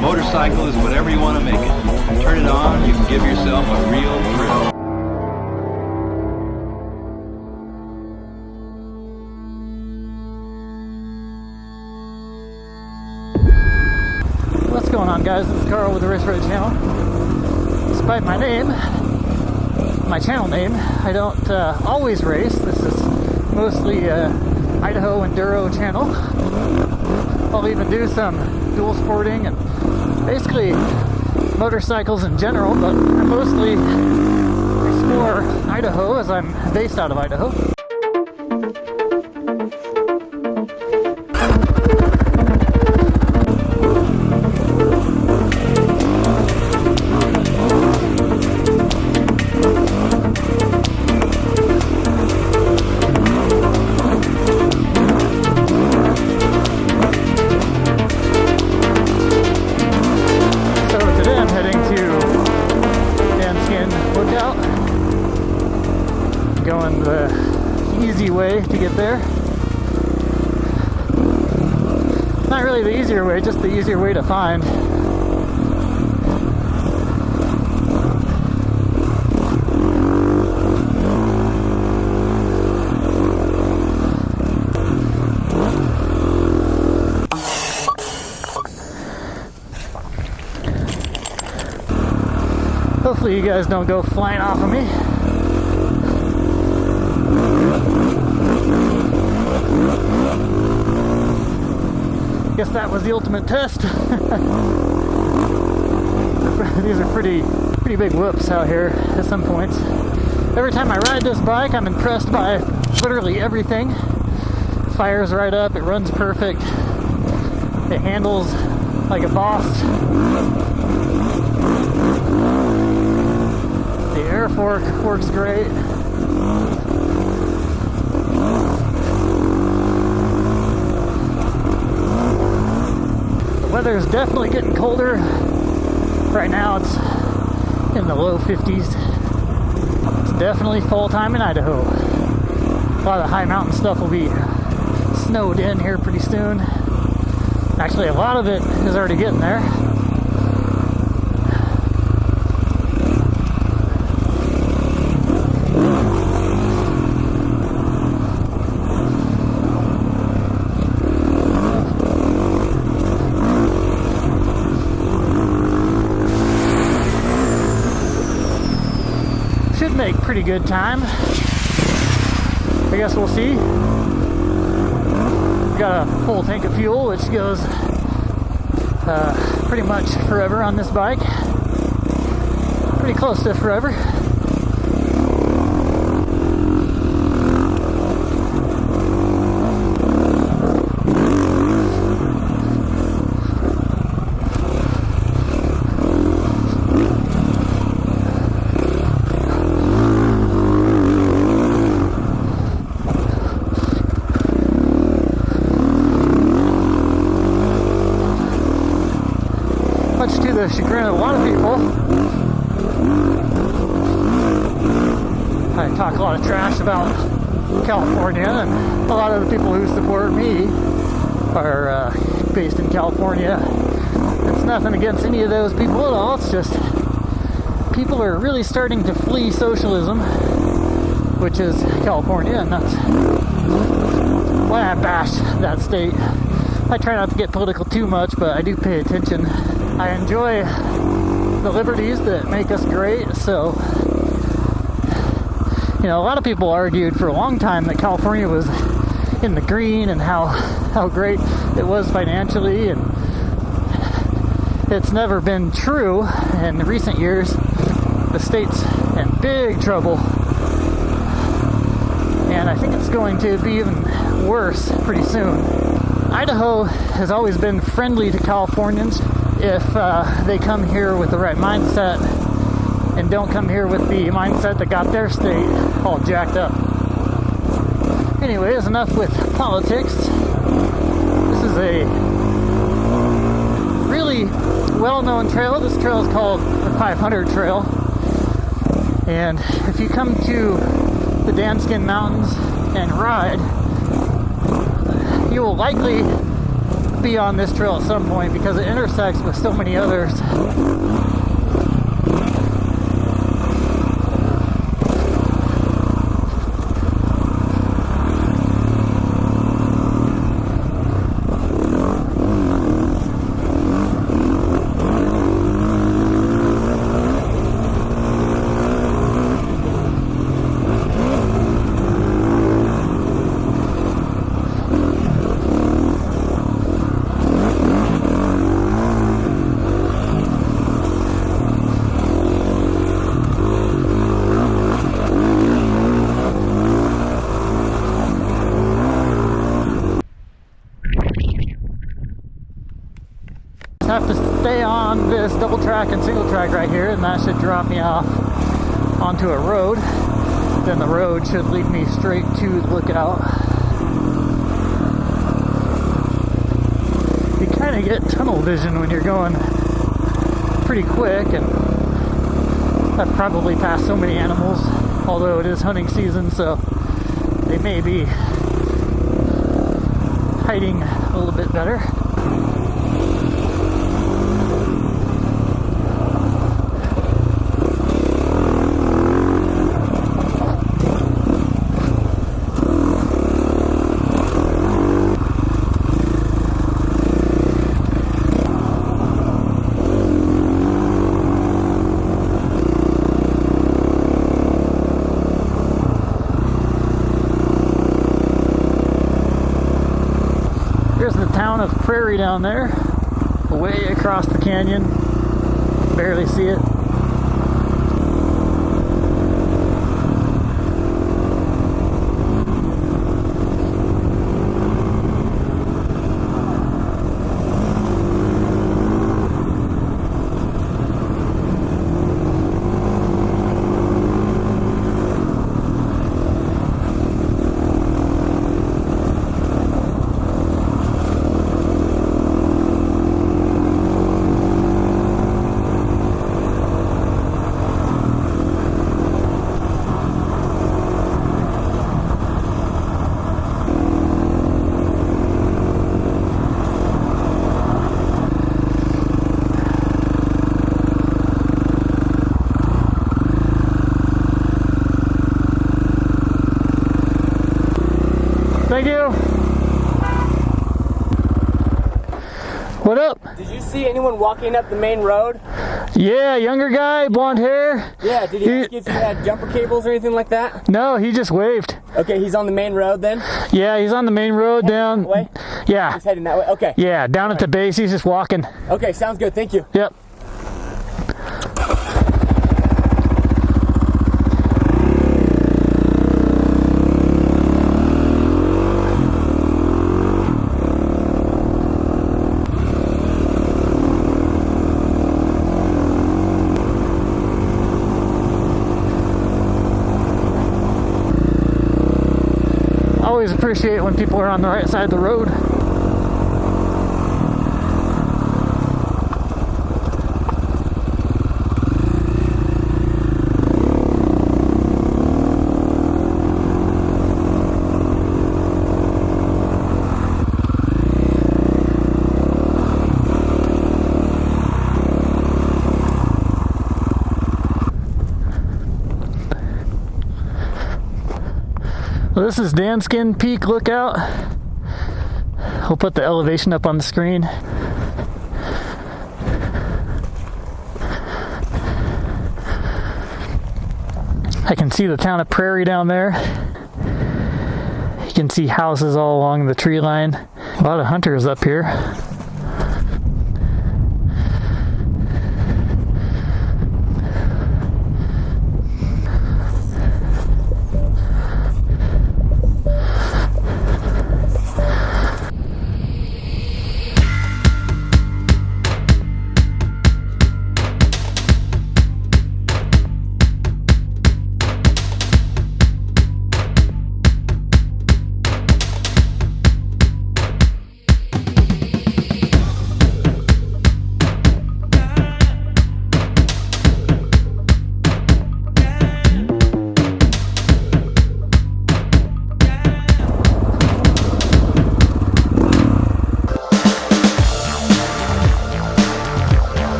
motorcycle is whatever you want to make it. Turn it on, you can give yourself a real thrill. What's going on, guys? This is Carl with the RacerRed channel. Despite my name, my channel name, I don't always race. This is mostly Idaho enduro channel. I'll even do some dual sporting and basically motorcycles in general, but I mostly explore Idaho as I'm based out of Idaho. Going the easy way to get there. Not really the easier way, just the easier way to find. Hopefully you guys don't go flying off of me. Guess that was the ultimate test. These are pretty big whoops out here at some points. Every time I ride this bike, I'm impressed by literally everything. It fires right up, it runs perfect, it handles like a boss. The air fork works great. Weather is definitely getting colder. Right now it's in the low 50s. It's definitely fall time in Idaho. A lot of the high mountain stuff will be snowed in here pretty soon. Actually, a lot of it is already getting there. Should make pretty good time. I guess we'll see. Got a full tank of fuel, which goes pretty much forever on this bike. Pretty close to forever. Much to the chagrin of a lot of people. I talk a lot of trash about California, and a lot of the people who support me are based in California. It's nothing against any of those people at all. It's just people are really starting to flee socialism, which is California, and that's why I bash that state. I try not to get political too much, but I do pay attention. I enjoy the liberties that make us great, so, you know, a lot of people argued for a long time that California was in the green and how great it was financially, and it's never been true. In recent years, the state's in big trouble, and I think it's going to be even worse pretty soon. Idaho has always been friendly to Californians if they come here with the right mindset and don't come here with the mindset that got their state all jacked up. Anyways, enough with politics. This is a really well-known trail. This trail is called the 500 Trail. And if you come to the Danskin Mountains and ride, you will likely to be on this trail at some point because it intersects with so many others. Have to stay on this double track and single track right here, and that should drop me off onto a road. Then the road should lead me straight to the lookout. You kind of get tunnel vision when you're going pretty quick, and I've probably passed so many animals, although it is hunting season, so they may be hiding a little bit better. Here's the town of Prairie down there, way across the canyon. Barely see it. Thank you. What up? Did you see anyone walking up the main road? Yeah, younger guy, blonde hair. Yeah, did he ask you if you had jumper cables or anything like that? No, he just waved. Okay, he's on the main road then? Yeah, he's on the main road down. That way? Yeah. He's heading that way? Okay. Yeah, down at the base, he's just walking. Okay, sounds good. Thank you. Yep. Always appreciate when people are on the right side of the road. Well, this is Danskin Peak Lookout. I'll put the elevation up on the screen. I can see the town of Prairie down there. You can see houses all along the tree line. A lot of hunters up here.